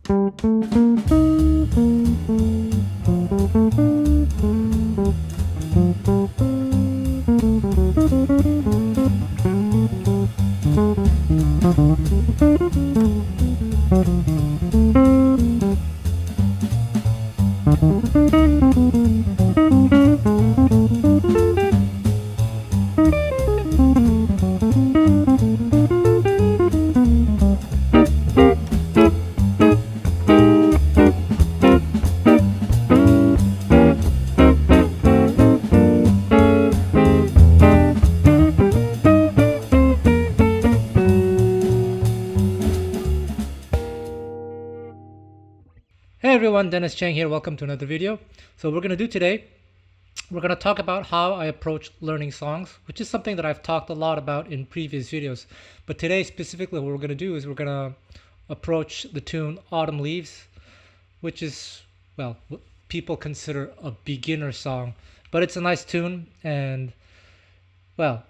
Hey everyone, Dennis Chang here. Welcome to another video. So we're going to do today, we're going to talk about how I approach learning songs, which is something that I've talked a lot about in previous videos. But today specifically what we're going to do is we're going to approach the tune Autumn Leaves, which is, well, what people consider a beginner song. But it's a nice tune and, well,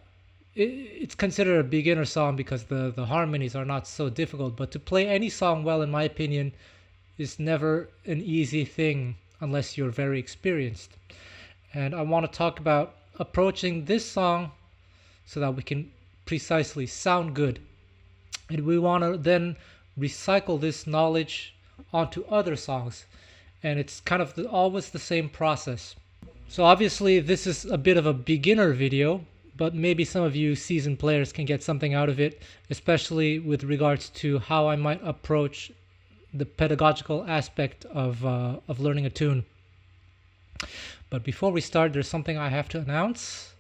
it's considered a beginner song because the harmonies are not so difficult. But to play any song well, in my opinion, is never an easy thing unless you're very experienced. And I want to talk about approaching this song so that we can precisely sound good. And we want to then recycle this knowledge onto other songs. And it's kind of always the same process. So obviously this is a bit of a beginner video, but maybe some of you seasoned players can get something out of it, especially with regards to how I might approach the pedagogical aspect of learning a tune. But before we start, there's something I have to announce.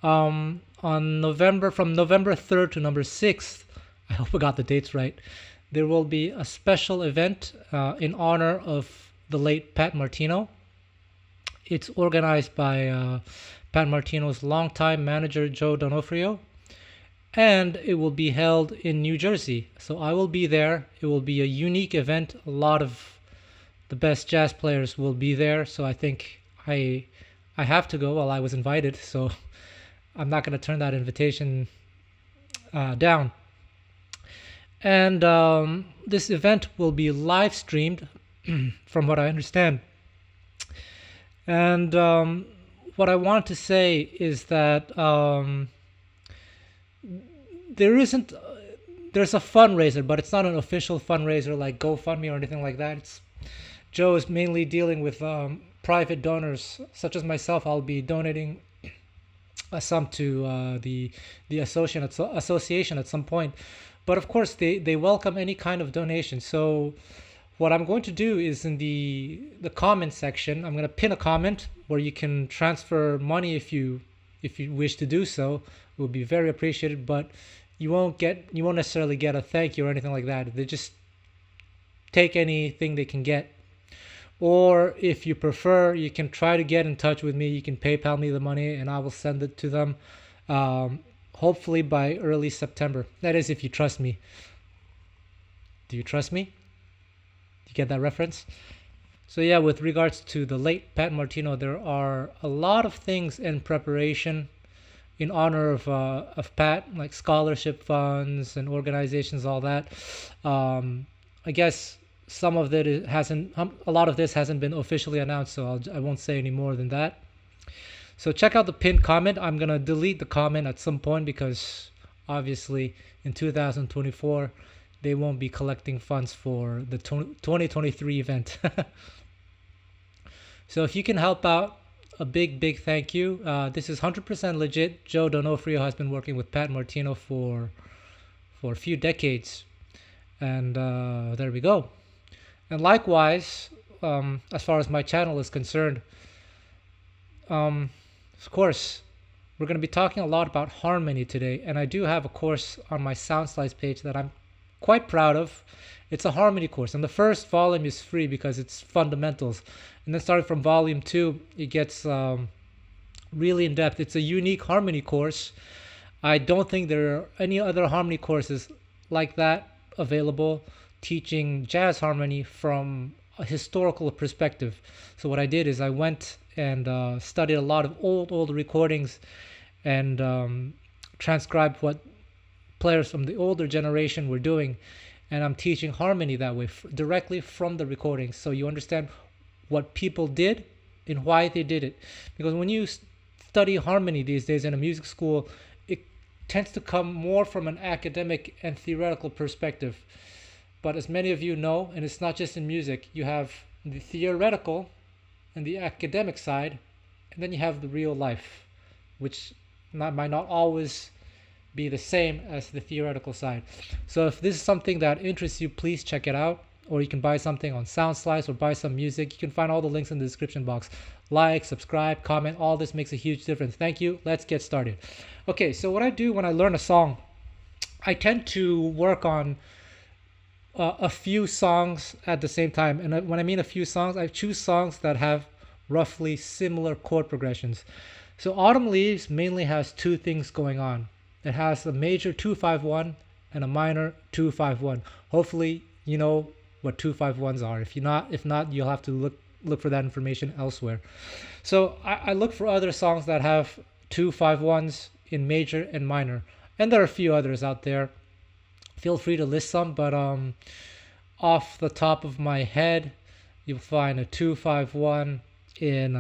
From November 3rd to November 6th, I hope I got the dates right, there will be a special event in honor of the late Pat Martino. It's organized by Pat Martino's longtime manager, Joe D'Onofrio. And it will be held in New Jersey. So I will be there. It will be a unique event. A lot of the best jazz players will be there. So I think I have to go. Well, I was invited, so I'm not going to turn that invitation down. And this event will be live streamed from what I understand. And what I want to say is that there's a fundraiser, but it's not an official fundraiser like GoFundMe or anything like that. Joe is mainly dealing with private donors, such as myself. I'll be donating a sum to the association at some point. But of course, they welcome any kind of donation. So what I'm going to do is in the comment section, I'm going to pin a comment where you can transfer money if you wish to do so. It would be very appreciated, but you won't necessarily get a thank you or anything like that. They just take anything they can get. Or if you prefer, you can try to get in touch with me. You can PayPal me the money and I will send it to them, hopefully by early September. That is, if you trust me. Do you trust me? Do you get that reference? So yeah, with regards to the late Pat Martino, there are a lot of things in preparation in honor of Pat, like scholarship funds and organizations, all that. I guess some of it hasn't, a lot of this hasn't been officially announced, so I won't say any more than that. So check out the pinned comment. I'm gonna delete the comment at some point because obviously in 2024 they won't be collecting funds for the 2023 event. So if you can help out, a big thank you. This is 100% legit. Joe D'Onofrio has been working with Pat Martino for a few decades, and there we go. And likewise, as far as my channel is concerned, of course, we're going to be talking a lot about harmony today, and I do have a course on my SoundSlides page that I'm quite proud of. It's a harmony course, and the first volume is free because it's fundamentals. And then starting from volume 2, it gets really in depth. It's a unique harmony course. I don't think there are any other harmony courses like that available, teaching jazz harmony from a historical perspective. So what I did is I went and studied a lot of old recordings and transcribed what players from the older generation were doing. and I'm teaching harmony that way, directly from the recordings, so you understand what people did and why they did it. Because when you study harmony these days in a music school, it tends to come more from an academic and theoretical perspective. But as many of you know, and it's not just in music, you have the theoretical and the academic side, and then you have the real life, which might not always be the same as the theoretical side. So if this is something that interests you, please check it out. Or you can buy something on SoundSlice or buy some music. You can find all the links in the description box. Like, subscribe, comment, all this makes a huge difference. Thank you. Let's get started. Okay, so what I do when I learn a song, I tend to work on a few songs at the same time. And when I mean a few songs, I choose songs that have roughly similar chord progressions. So Autumn Leaves mainly has two things going on. It has a major 2-5-1 and a minor 2-5-1. Hopefully you know what 2-5-1s are. If not, you'll have to look for that information elsewhere. So I look for other songs that have 2-5-1s in major and minor, and there are a few others out there. Feel free to list some, but off the top of my head, you'll find a 2-5-1 in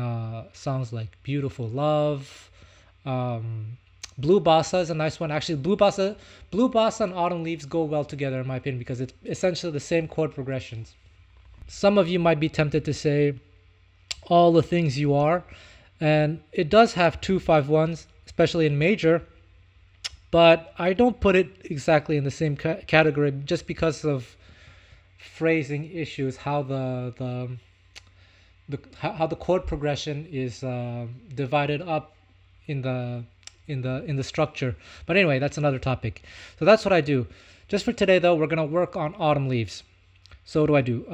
songs like Beautiful Love. Blue Bossa is a nice one. Actually, Blue Bossa and Autumn Leaves go well together in my opinion, because it's essentially the same chord progressions. Some of you might be tempted to say All the Things You Are, and it does have 2-5-1s, especially in major, but I don't put it exactly in the same category just because of phrasing issues, how the chord progression is divided up in the structure. But anyway, that's another topic. So that's what I do. Just for today though, we're going to work on Autumn Leaves. So what do I do?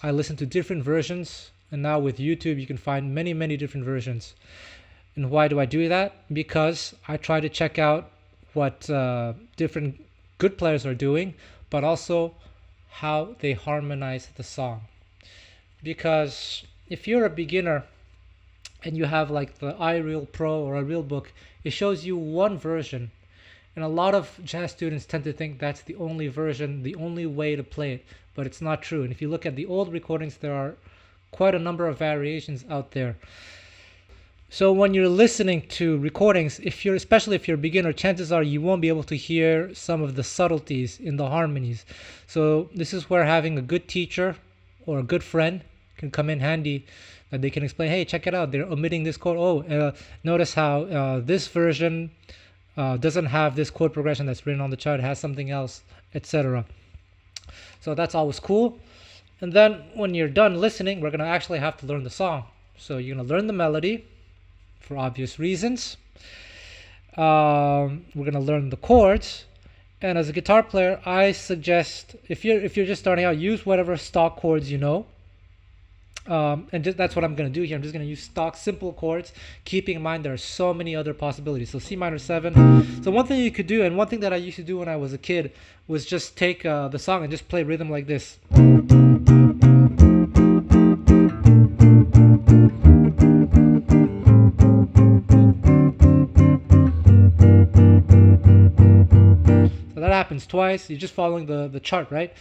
I listen to different versions, and now with YouTube you can find many different versions. And why do I do that? Because I try to check out what different good players are doing, but also how they harmonize the song. Because if you're a beginner and you have like the iReal Pro or a Real Book, it shows you one version, and a lot of jazz students tend to think that's the only version, the only way to play it, but it's not true. And if you look at the old recordings, there are quite a number of variations out there. So when you're listening to recordings, especially if you're a beginner, chances are you won't be able to hear some of the subtleties in the harmonies. So this is where having a good teacher or a good friend can come in handy. That they can explain, hey, check it out, they're omitting this chord. Notice how this version doesn't have this chord progression that's written on the chart, it has something else, etc. So that's always cool. And then when you're done listening, we're going to actually have to learn the song. So you're going to learn the melody for obvious reasons. We're going to learn the chords. And as a guitar player, I suggest, if you're just starting out, use whatever stock chords you know. That's what I'm going to do here. I'm just going to use stock simple chords, keeping in mind there are so many other possibilities. So C minor 7. So one thing you could do, and one thing that I used to do when I was a kid, was just take the song and just play rhythm like this. So that happens twice. You're just following the chart, right?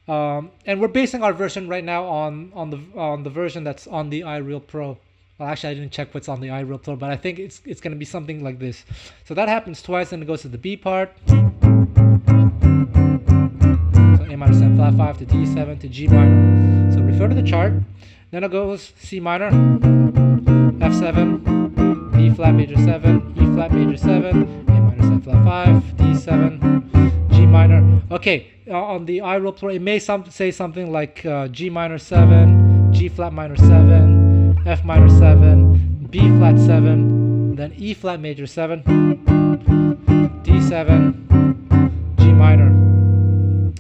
And we're basing our version right now on the version that's on the iReal Pro. Well, actually, I didn't check what's on the iReal Pro, but I think it's going to be something like this. So that happens twice, and it goes to the B part. So A minor 7 flat 5 to D7 to G minor. So refer to the chart. Then it goes C minor, F7, B flat major 7, E flat major 7, A minor 7 flat 5, D7, G minor. Okay, on the iReal Pro, it may say something like G minor 7, G flat minor 7, F minor 7, B flat 7, then E flat major 7, D7, G minor.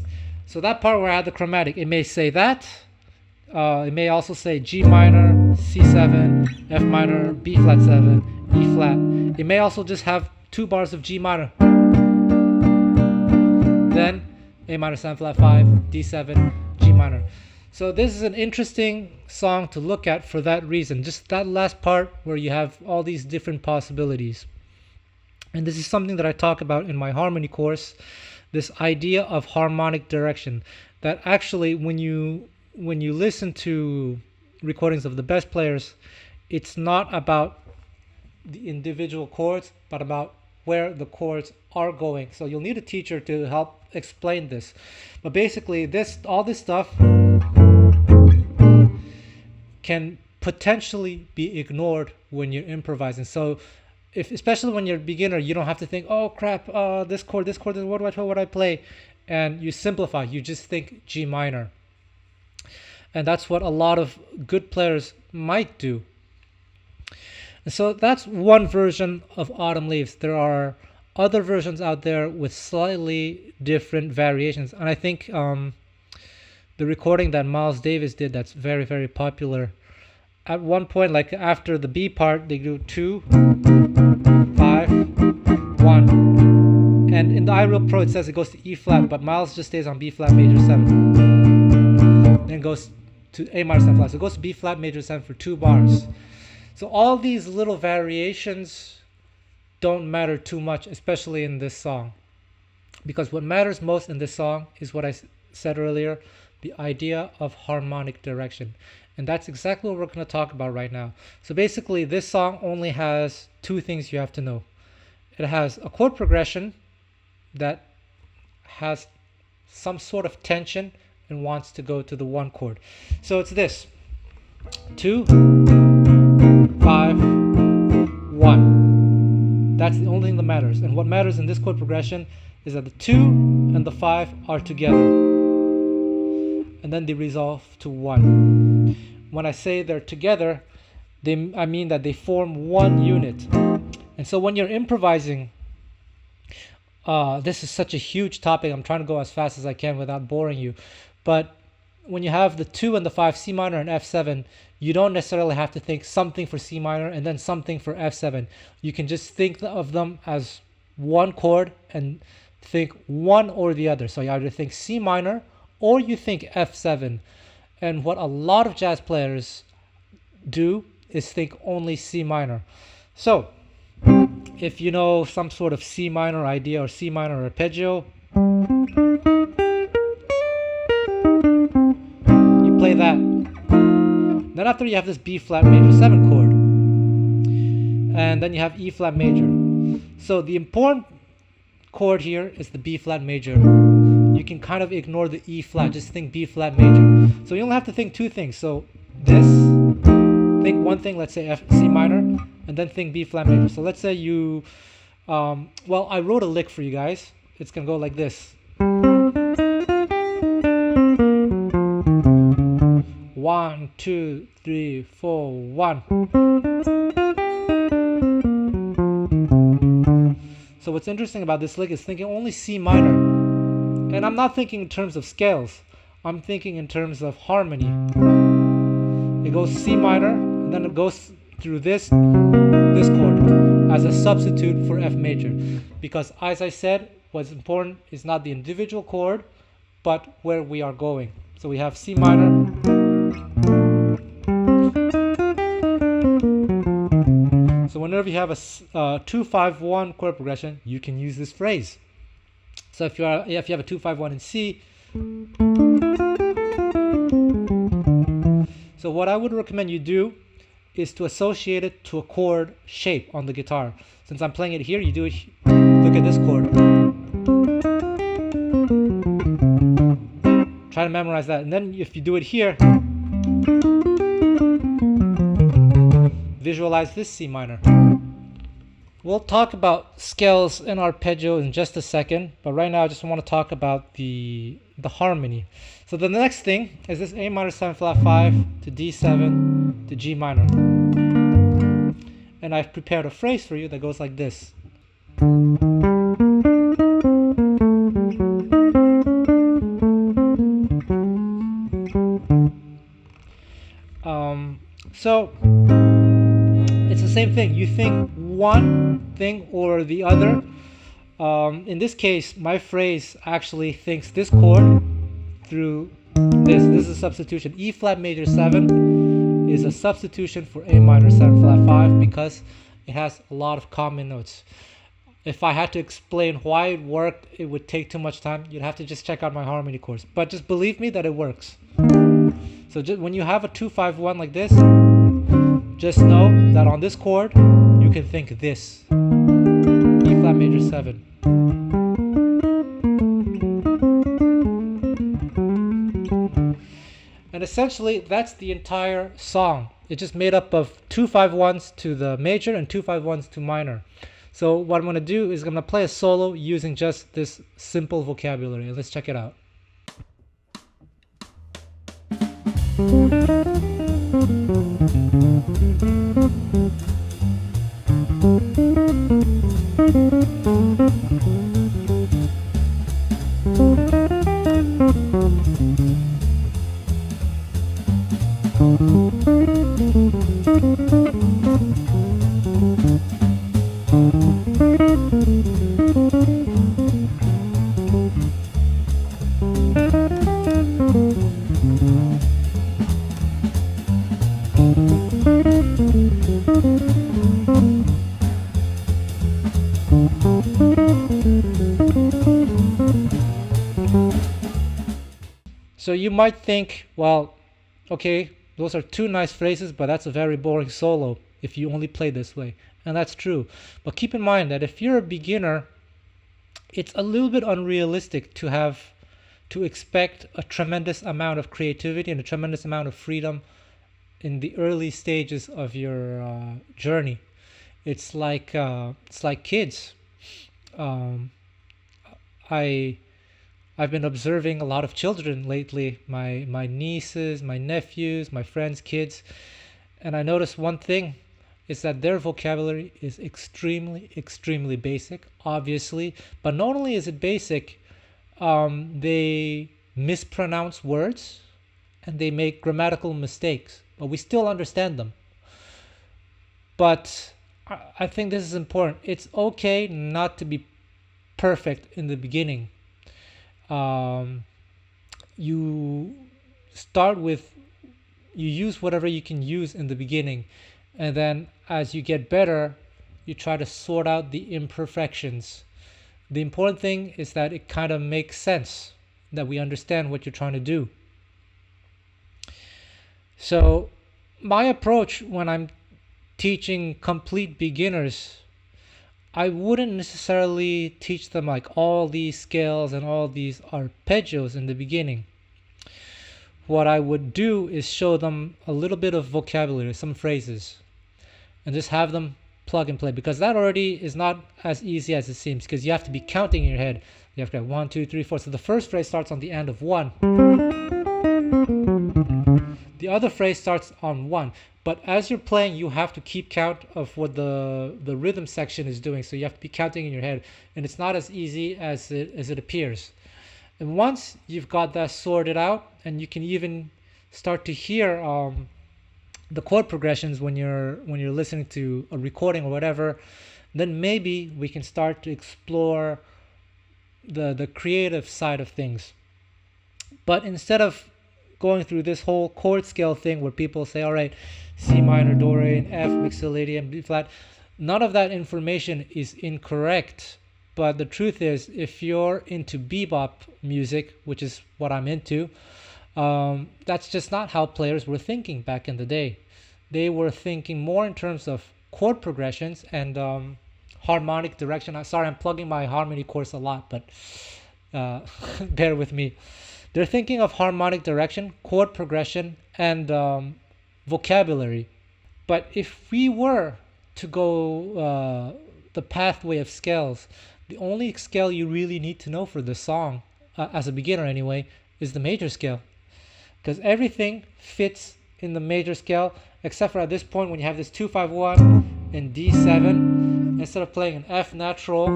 So that part where I had the chromatic, it may say that. It may also say G minor, C7, F minor, B flat 7, E flat. It may also just have 2 bars of G minor. Then A minor 7 flat 5, D7, G minor. So this is an interesting song to look at for that reason. Just that last part where you have all these different possibilities. And this is something that I talk about in my harmony course. this idea of harmonic direction, that actually when you listen to recordings of the best players, it's not about the individual chords, but about where the chords are going. So you'll need a teacher to help explain this. But basically, all this stuff can potentially be ignored when you're improvising. So especially when you're a beginner, you don't have to think, oh crap, this chord, what do I play? And you simplify, you just think G minor. And that's what a lot of good players might do. And so that's one version of Autumn Leaves. There are other versions out there with slightly different variations. And I think the recording that Miles Davis did, that's very, very popular. At one point, like after the B part, they do 2, 5, 1. And in the iReal Pro, it says it goes to E flat, but Miles just stays on B flat major 7. Then goes to A minor 7 flat. So it goes to B flat major 7 for 2 bars. So all these little variations don't matter too much, especially in this song. Because what matters most in this song is what I said earlier, the idea of harmonic direction. And that's exactly what we're going to talk about right now. So basically, this song only has 2 things you have to know. It has a chord progression that has some sort of tension and wants to go to the 1 chord. So it's this: 2, 5, 1. That's the only thing that matters. And what matters in this chord progression is that the 2 and the 5 are together. And then they resolve to 1. When I say they're together, I mean that they form 1 unit. And so when you're improvising, this is such a huge topic. I'm trying to go as fast as I can without boring you. But when you have the 2 and the 5, C minor and F7, you don't necessarily have to think something for C minor and then something for F7. You can just think of them as 1 chord and think one or the other. So you either think C minor or you think F7. And what a lot of jazz players do is think only C minor. So if you know some sort of C minor idea or C minor arpeggio, you play that. Then after, you have this B flat major 7 chord, and then you have E flat major. So the important chord here is the B flat major. You can kind of ignore the E flat, just think B flat major. So you only have to think 2 things. So this, think 1 thing, let's say C minor, and then think B flat major. So let's say you, well, I wrote a lick for you guys. It's gonna go like this. 1, 2, 3, 4, 1. So what's interesting about this lick is thinking only C minor. And I'm not thinking in terms of scales. I'm thinking in terms of harmony. It goes C minor, and then it goes through this chord as a substitute for F major. Because as I said, what's important is not the individual chord, but where we are going. So we have C minor. So whenever you have a 2-5-1 chord progression, you can use this phrase. So if you have a 2-5-1 in C, so what I would recommend you do is to associate it to a chord shape on the guitar. Since I'm playing it here, you do it. Look at this chord. Try to memorize that, and then if you do it here, visualize this C minor. We'll talk about scales and arpeggio in just a second, but right now I just want to talk about the harmony. So the next thing is this A minor 7 flat 5 to D7 to G minor. And I've prepared a phrase for you that goes like this. So it's the same thing. You think one thing or the other. In this case, my phrase actually thinks this chord through this. This is a substitution. E flat major 7 is a substitution for A minor 7 flat 5 because it has a lot of common notes. If I had to explain why it worked, it would take too much time. You'd have to just check out my harmony course. But just believe me that it works. So just when you have a 2-5-1 like this, just know that on this chord, you can think this. E flat major 7. And essentially, that's the entire song. It's just made up of 2-5-1s to the major and 2-5-1s to minor. So what I'm going to do is I'm going to play a solo using just this simple vocabulary. Let's check it out. So you might think, well, okay, those are two nice phrases, but that's a very boring solo if you only play this way. And that's true. But keep in mind that if you're a beginner, it's a little bit unrealistic to expect a tremendous amount of creativity and a tremendous amount of freedom in the early stages of your journey. It's like kids. I've been observing a lot of children lately, my nieces, my nephews, my friends' kids, and I noticed one thing is that their vocabulary is extremely basic, obviously, but not only is it basic, they mispronounce words and they make grammatical mistakes, but we still understand them. But I think this is important. It's okay not to be perfect in the beginning. You use whatever you can use in the beginning, and then as you get better, you try to sort out the imperfections. The important thing is that it kind of makes sense, that we understand what you're trying to do. So my approach when I'm teaching complete beginners, I wouldn't necessarily teach them like all these scales and all these arpeggios in the beginning. What I would do is show them a little bit of vocabulary, some phrases, and just have them plug and play, because that already is not as easy as it seems, because you have to be counting in your head. You have to have 1, 2, 3, 4. So the first phrase starts on the end of 1. The other phrase starts on 1. But as you're playing, you have to keep count of what the rhythm section is doing. So you have to be counting in your head, and it's not as easy as it appears. And once you've got that sorted out, and you can even start to hear the chord progressions when you're listening to a recording or whatever, then maybe we can start to explore the creative side of things. But instead of going through this whole chord scale thing where people say, all right, C minor, Do, Re, and F, Mixolydian, B flat, none of that information is incorrect. But the truth is, if you're into bebop music, which is what I'm into, that's just not how players were thinking back in the day. They were thinking more in terms of chord progressions and harmonic direction. Sorry, I'm plugging my harmony course a lot, but bear with me. They're thinking of harmonic direction, chord progression, and vocabulary. But if we were to go the pathway of scales, the only scale you really need to know for the song, as a beginner anyway, is the major scale. Because everything fits in the major scale, except for at this point when you have this 2-5-1 and D7. Instead of playing an F natural,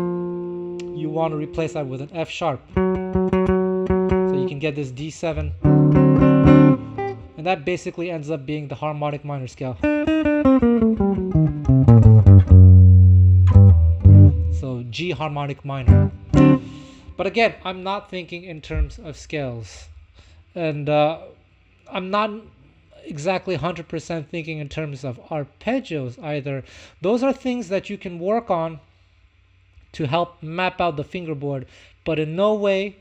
you want to replace that with an F sharp. So you can get this D7. And that basically ends up being the harmonic minor scale. So G harmonic minor. But again, I'm not thinking in terms of scales. And I'm not exactly 100% thinking in terms of arpeggios either. Those are things that you can work on to help map out the fingerboard, but in no way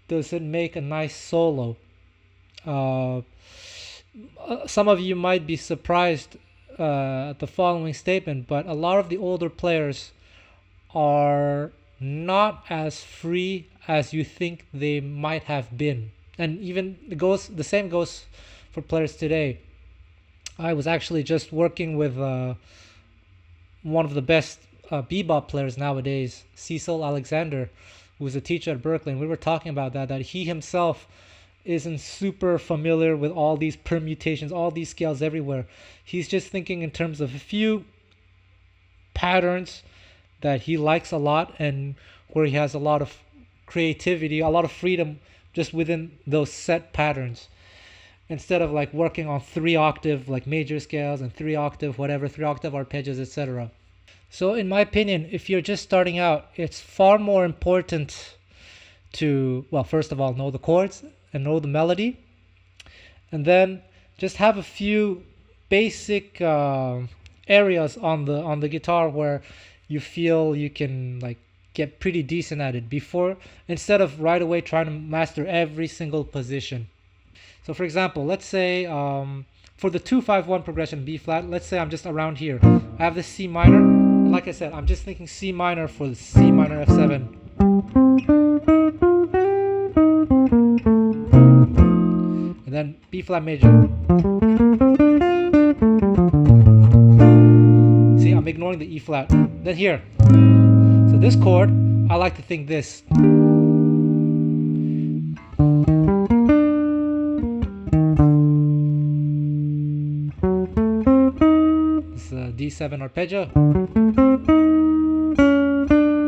does it make a nice solo. Some of you might be surprised at the following statement, but a lot of the older players are not as free as you think they might have been. And even the same goes for players today. I was actually just working with one of the best bebop players nowadays, Cecil Alexander, who's a teacher at Berkeley, and we were talking about that he himself isn't super familiar with all these permutations, all these scales everywhere. He's just thinking in terms of a few patterns that he likes a lot and where he has a lot of creativity, a lot of freedom just within those set patterns, instead of like working on 3-octave like major scales and 3-octave whatever, 3-octave arpeggios, etc. So in my opinion, if you're just starting out, it's far more important to, well, first of all, know the chords and know the melody, and then just have a few basic areas on the guitar where you feel you can like get pretty decent at it before, instead of right away trying to master every single position. So for example, let's say for the 2-5-1 progression B flat, let's say I'm just around here. I have this C minor, and like I said, I'm just thinking C minor for the C minor F7. And then B flat major. See, I'm ignoring the E flat. Then here. So this chord, I like to think this. This D7 arpeggio.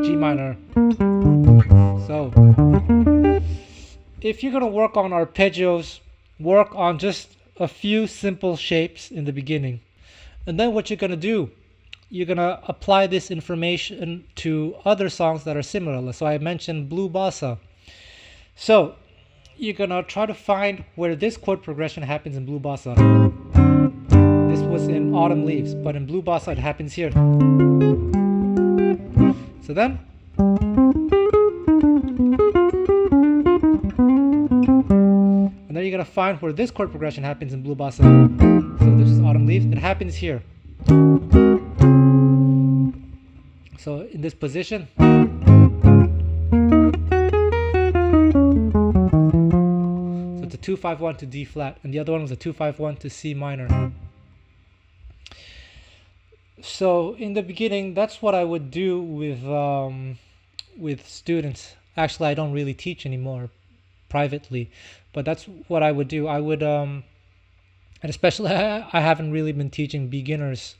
G minor. So, if you're going to work on arpeggios, work on just a few simple shapes in the beginning. And then what you're going to do, you're going to apply this information to other songs that are similar. So I mentioned Blue Bossa. So you're going to try to find where this chord progression happens in Blue Bossa. This was in Autumn Leaves, but in Blue Bossa it happens here. So then and then you're going to find where this chord progression happens in Blue Bossa. So this is Autumn Leaves. It happens here. So in this position. So it's a 2-5-1 to D flat, and the other one was a 2-5-1 to C minor. So in the beginning, that's what I would do with students. Actually, I don't really teach anymore privately, but that's what I would do. I would and especially I haven't really been teaching beginners.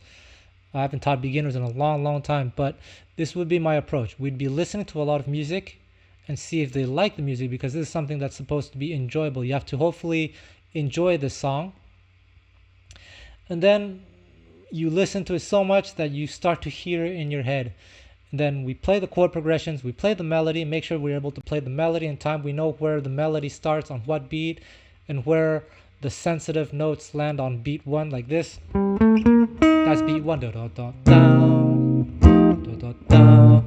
I haven't taught beginners in a long time, but this would be my approach. We'd be listening to a lot of music and see if they like the music, because this is something that's supposed to be enjoyable. You have to hopefully enjoy the song, and then you listen to it so much that you start to hear it in your head. And then we play the chord progressions, we play the melody, make sure we're able to play the melody in time. We know where the melody starts on what beat and where the sensitive notes land on beat 1, like this. That's beat 1. Da, da, da, da, da, da, da.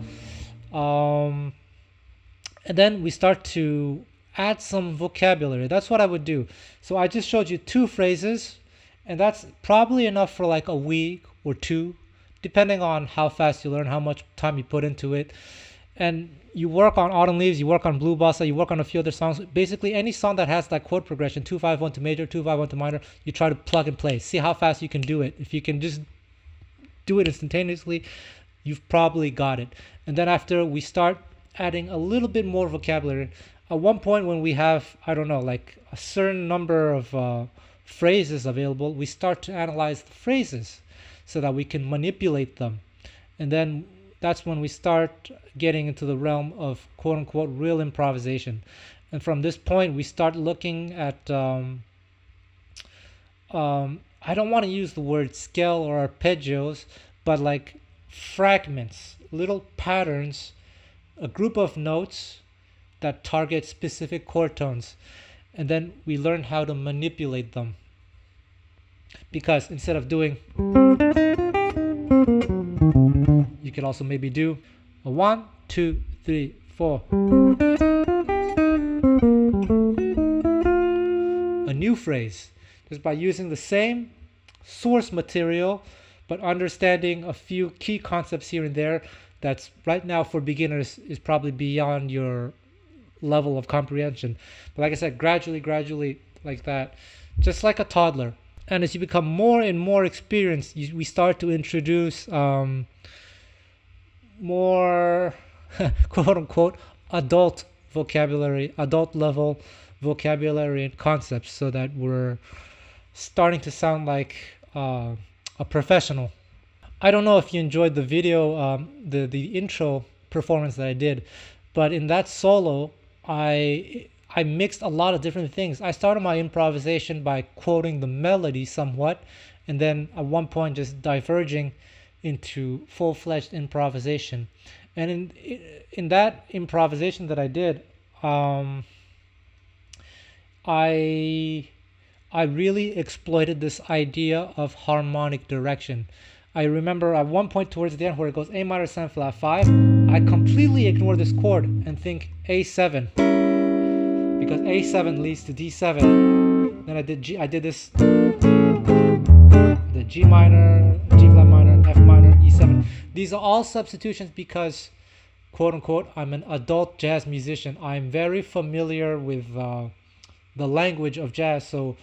And then we start to add some vocabulary. That's what I would do. So I just showed you 2 phrases, and that's probably enough for like a week or 2, depending on how fast you learn, how much time you put into it. And you work on Autumn Leaves, you work on Blue Bossa, you work on a few other songs. Basically any song that has that chord progression, 2-5-1 to major, 2-5-1 to minor, you try to plug and play. See how fast you can do it. If you can just do it instantaneously, you've probably got it. And then after, we start adding a little bit more vocabulary. At one point when we have, I don't know, like a certain number of phrases available, we start to analyze the phrases so that we can manipulate them. And then that's when we start getting into the realm of quote-unquote real improvisation. And from this point, we start looking at, I don't want to use the word scale or arpeggios, but like fragments, little patterns, a group of notes that target specific chord tones. And then we learn how to manipulate them. Because instead of doing, you could also maybe do A 1, 2, 3, 4. A new phrase, just by using the same source material, but understanding a few key concepts here and there that's right now for beginners is probably beyond your level of comprehension. But like I said, gradually like that, just like a toddler. And as you become more and more experienced, we start to introduce more quote unquote adult vocabulary, adult level vocabulary and concepts, so that we're starting to sound like a professional. I don't know if you enjoyed the video, the intro performance that I did, but in that solo, I mixed a lot of different things. I started my improvisation by quoting the melody somewhat, and then at one point just diverging into full-fledged improvisation. And in that improvisation that I did, I really exploited this idea of harmonic direction. I remember at one point towards the end where it goes A minor 7 flat 5, I completely ignore this chord and think A7, because A7 leads to D7. Then I did this, the G minor, G flat minor, F minor, E7. These are all substitutions because, quote unquote, I'm an adult jazz musician. I'm very familiar with the language of jazz, so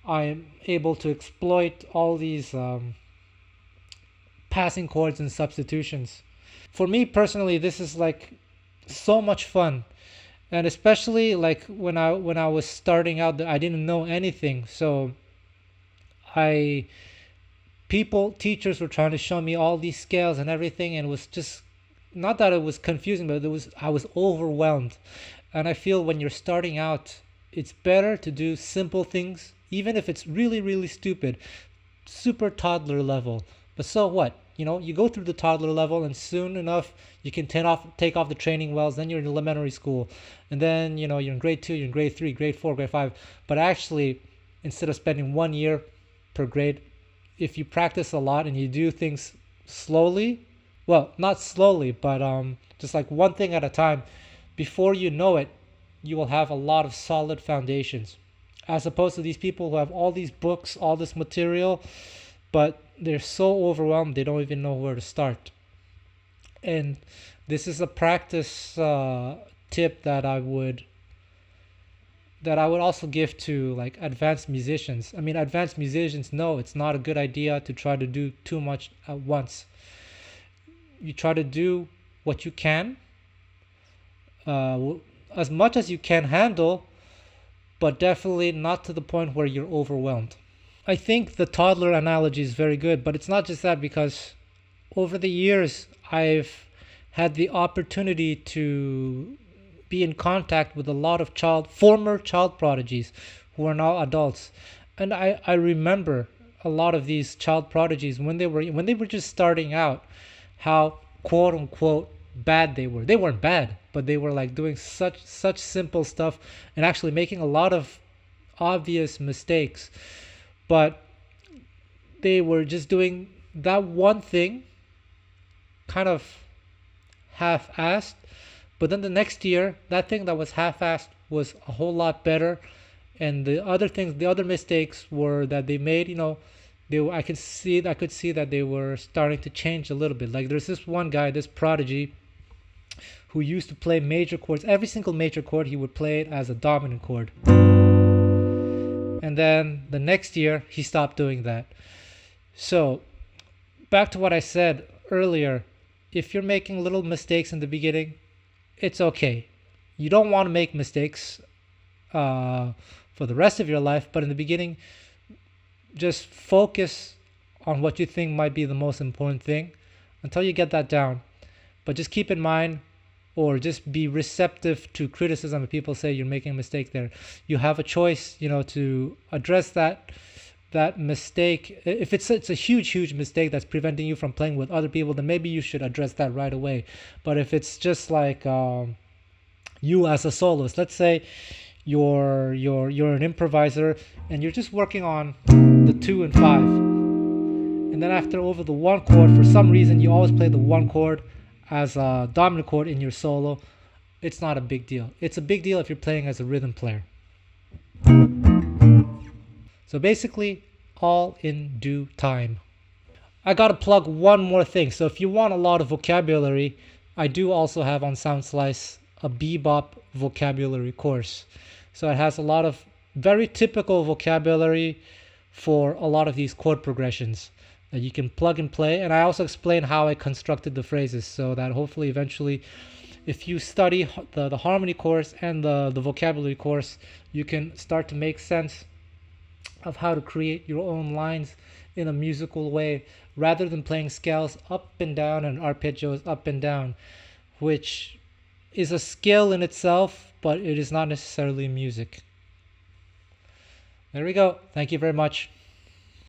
I'm able to exploit all these passing chords and substitutions. For me personally, this is like so much fun, and especially like when I was starting out, I didn't know anything, so teachers were trying to show me all these scales and everything, and it was just not that it was confusing, but I was overwhelmed. And I feel when you're starting out, it's better to do simple things, even if it's really stupid, super toddler level. But so what? You know, you go through the toddler level, and soon enough you can take off the training wheels. Then you're in elementary school, and then you're in grade 2, you're in grade 3, grade 4, grade 5. But actually, instead of spending 1 year per grade, if you practice a lot and you do things slowly, well, not slowly, but just like one thing at a time, before you know it, you will have a lot of solid foundations, as opposed to these people who have all these books, all this material, but they're so overwhelmed they don't even know where to start. And this is a practice tip that I would also give to like advanced musicians. I mean, advanced musicians know it's not a good idea to try to do too much at once. You try to do what you can, as much as you can handle, but definitely not to the point where you're overwhelmed. I think the toddler analogy is very good, but it's not just that, because over the years I've had the opportunity to be in contact with a lot of former child prodigies who are now adults, and I remember a lot of these child prodigies when they were just starting out, how quote unquote bad they were. They weren't bad, but they were like doing such simple stuff and actually making a lot of obvious mistakes. But they were just doing that one thing kind of half-assed, but then the next year that thing that was half-assed was a whole lot better, and the other mistakes were that they made, I could see that they were starting to change a little bit. Like there's this one guy, this prodigy, who used to play major chords. Every single major chord he would play it as a dominant chord. And then the next year, he stopped doing that. So, back to what I said earlier, if you're making little mistakes in the beginning, it's okay. You don't want to make mistakes for the rest of your life, but in the beginning, just focus on what you think might be the most important thing until you get that down. But just keep in mind, or just be receptive to criticism if people say you're making a mistake there. You have a choice, to address that mistake. If it's a huge mistake that's preventing you from playing with other people, then maybe you should address that right away. But if it's just like you as a soloist, let's say you're an improviser and you're just working on the 2 and 5, and then over the 1 chord, for some reason you always play the 1 chord as a dominant chord in your solo, it's not a big deal. It's a big deal if you're playing as a rhythm player. So basically, all in due time. I gotta plug one more thing. So if you want a lot of vocabulary, I do also have on SoundSlice a bebop vocabulary course. So it has a lot of very typical vocabulary for a lot of these chord progressions that you can plug and play. And I also explain how I constructed the phrases so that hopefully eventually, if you study the harmony course and the vocabulary course, you can start to make sense of how to create your own lines in a musical way rather than playing scales up and down and arpeggios up and down, which is a skill in itself, but it is not necessarily music. There we go. Thank you very much.